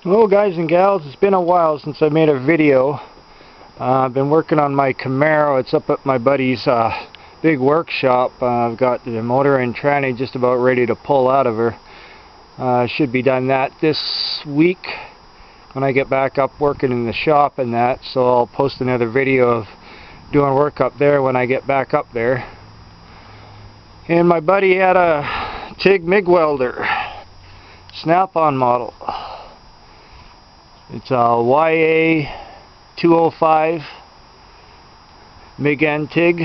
Hello guys and gals, it's been a while since I made a video. I've been working on my Camaro. It's up at my buddy's big workshop. I've got the motor and tranny just about ready to pull out of her. Should be done that this week when I get back up working in the shop and that, so I'll post another video of doing work up there when I get back up there. And my buddy had a TIG MIG welder, Snap-on model. It's a YA205 MIG and TIG,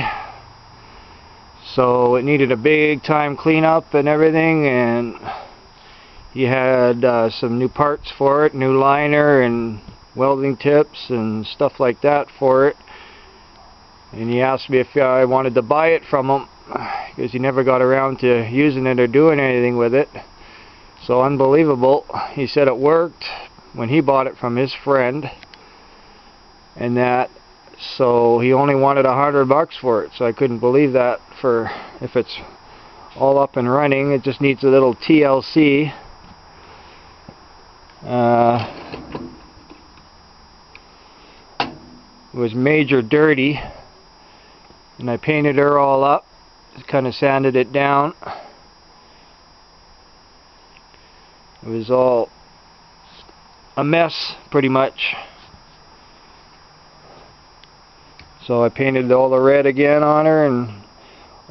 so it needed a big time cleanup and everything, and he had some new parts for it, new liner and welding tips and stuff like that for it. And he asked me if I wanted to buy it from him because he never got around to using it or doing anything with it. So unbelievable. He said it worked when he bought it from his friend and that, so he only wanted $100 for it. So I couldn't believe that. For if it's all up and running, it just needs a little TLC. It was major dirty, and I painted her all up, just kind of sanded it down. It was all a mess pretty much, so I painted all the red again on her and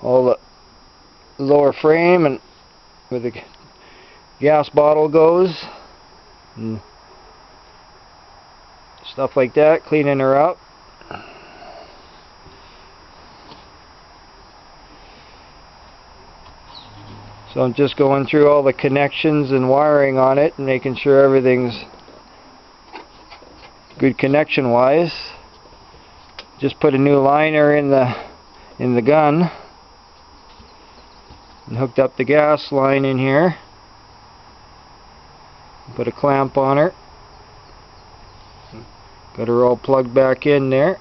all the lower frame and where the gas bottle goes and stuff like that, cleaning her up. So I'm just going through all the connections and wiring on it and making sure everything's good connection wise. Just put a new liner in the gun and hooked up the gas line in here. Put a clamp on her. Got her all plugged back in there.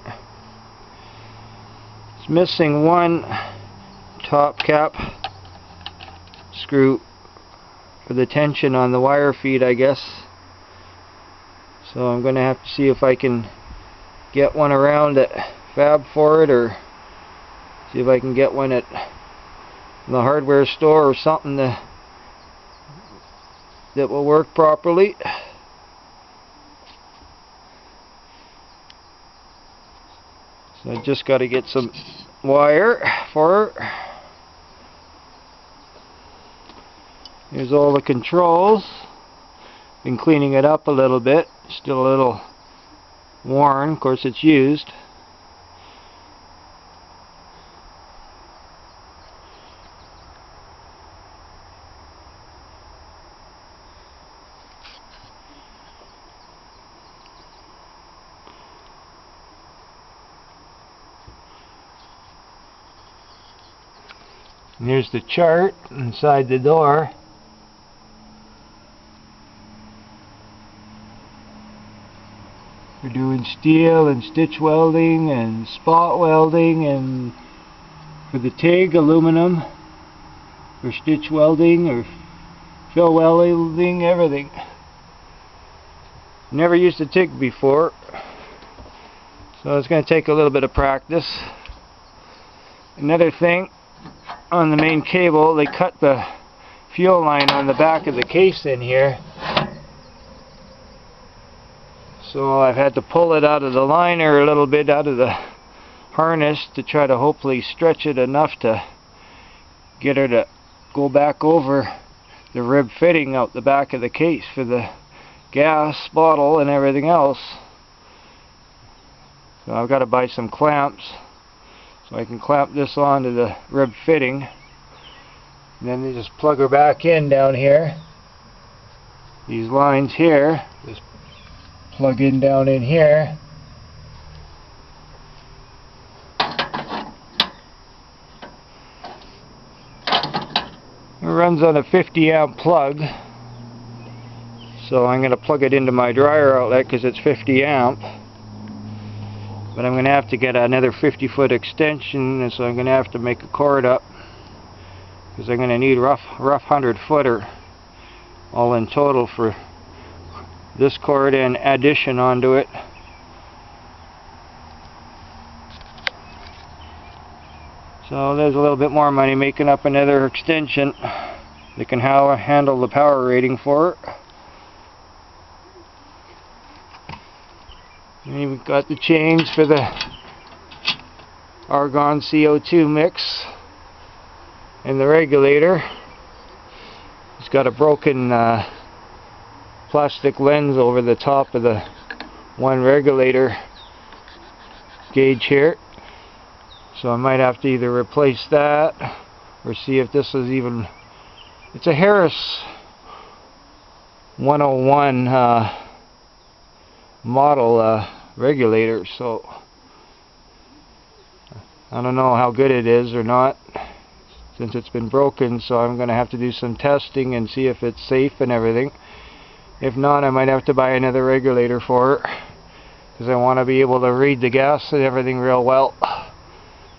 It's missing one top cap screw for the tension on the wire feed, I guess. So I'm going to have to see if I can get one around at Fab for it, or see if I can get one at the hardware store or something that will work properly. So I just got to get some wire for her. Here's all the controls. Been cleaning it up a little bit. Still a little worn. Of course, it's used. And here's the chart inside the door. We're doing steel and stitch welding and spot welding, and for the TIG, aluminum, for stitch welding or fill welding, everything. Never used a TIG before, so it's going to take a little bit of practice. Another thing, on the main cable, they cut the fuel line on the back of the case in here. So I've had to pull it out of the liner a little bit, out of the harness, to try to hopefully stretch it enough to get her to go back over the rib fitting out the back of the case for the gas bottle and everything else. So I've got to buy some clamps so I can clamp this onto the rib fitting, and then they just plug her back in down here. These lines here just plug in down in here. It runs on a 50 amp plug, so I'm going to plug it into my dryer outlet because it's 50 amp. But I'm going to have to get another 50-foot extension, and so I'm going to have to make a cord up because I'm going to need rough 100-footer all in total for this cord and addition onto it. So there's a little bit more money making up another extension that can handle the power rating for it. And we've got the chains for the argon CO2 mix and the regulator. It's got a broken plastic lens over the top of the one regulator gauge here. So I might have to either replace that or see if this is even... It's a Harris 101 model regulator, so I don't know how good it is or not since it's been broken, so I'm going to have to do some testing and see if it's safe and everything. If not, I might have to buy another regulator for it because I want to be able to read the gas and everything real well,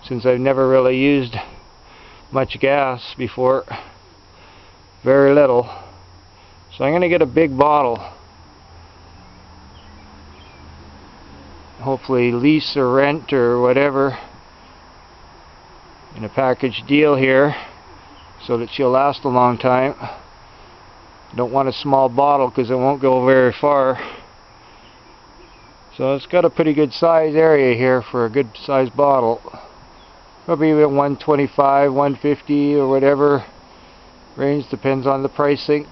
since I've never really used much gas before. Very little. So I'm going to get a big bottle. Hopefully lease or rent or whatever in a package deal here so that she'll last a long time. Don't want a small bottle because it won't go very far. So it's got a pretty good size area here for a good size bottle. Probably about 125, 150 or whatever range, depends on the pricing.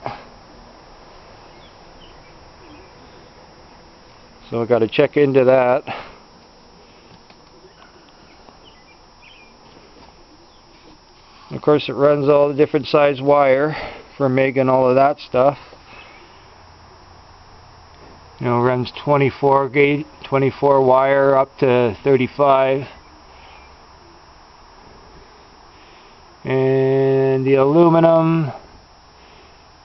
So I've got to check into that. Of course it runs all the different size wire for MIG and all of that stuff. You know, runs 24 gauge, 24 wire up to 35. And the aluminum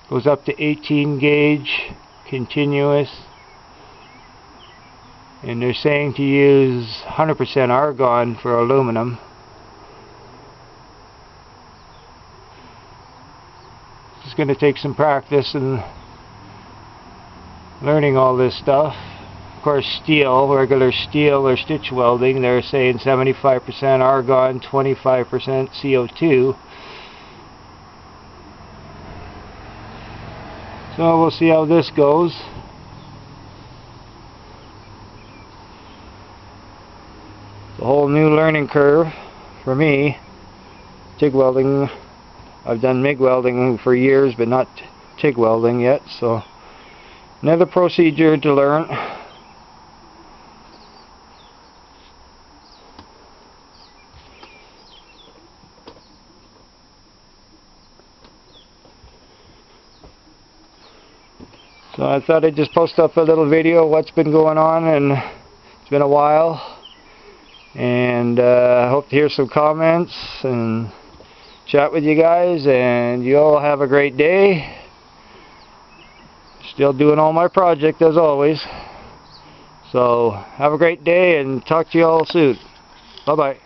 goes up to 18 gauge continuous, and they're saying to use 100% argon for aluminum. It's going to take some practice and learning all this stuff. Of course, steel, regular steel or stitch welding, they're saying 75% argon, 25% CO2. So we'll see how this goes. It's a whole new learning curve for me. TIG welding, I've done MIG welding for years, but not TIG welding yet, so another procedure to learn. So I thought I'd just post up a little video of what's been going on, and it's been a while, and I hope to hear some comments and chat with you guys, and you all have a great day. Still doing all my project as always. So have a great day and talk to you all soon. Bye bye.